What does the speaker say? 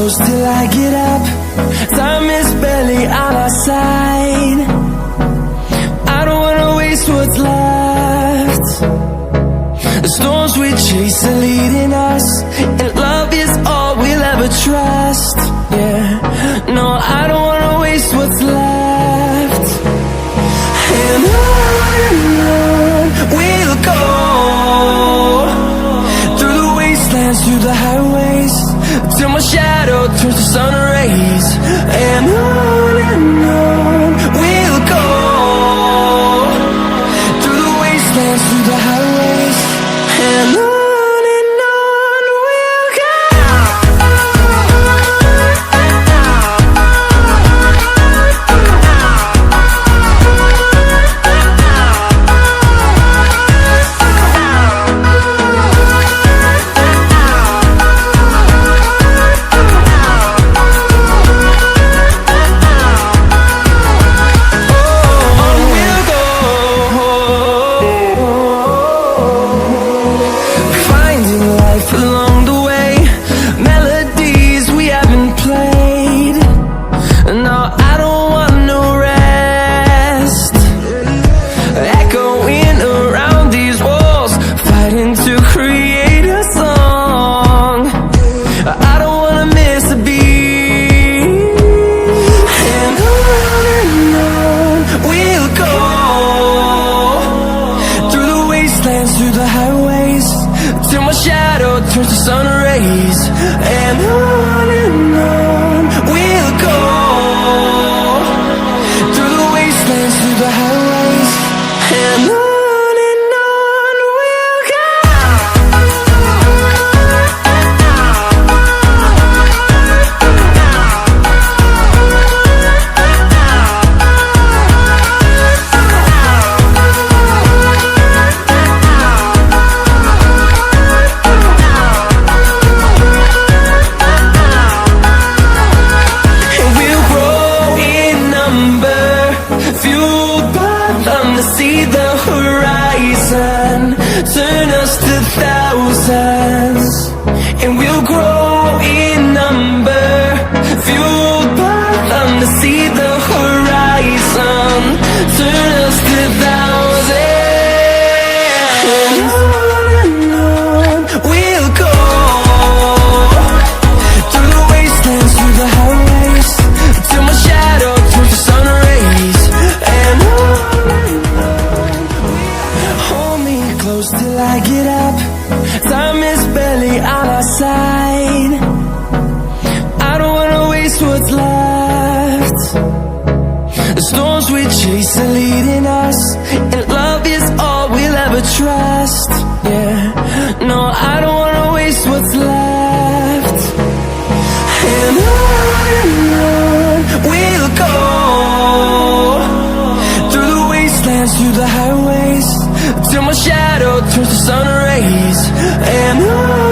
close till I get up. Time is barely on our side. I don't wanna waste what's left. The storms we chase are leading us, and love is all we'll ever trust. Yeah, no, I don't wanna waste what's left. And on we'll go, through the wastelands, through the highways, till my shadow turns to sun rays. And on we'll go, through the wastelands, through the highways, and on we'll go. Through the highways, till my shadow turns to sun rays. And on we'll go, through the wastelands, through the highways, and on we'll go. See the horizon, turn us to thousands, and we'll grow in number, fueled by them to see the horizon, turn us to thousands. And on we'll go, through the wastelands, through the highways, till my shadow turns to sun rays. And on close till I get up. Time is barely on our side. I don't wanna waste what's left. The storms we chase are leading us, and love is all we'll ever trust. Yeah, no, I don't wanna waste what's left. And on we'll go, through the wastelands, through the highways, till my shadow turns to sun rays. And on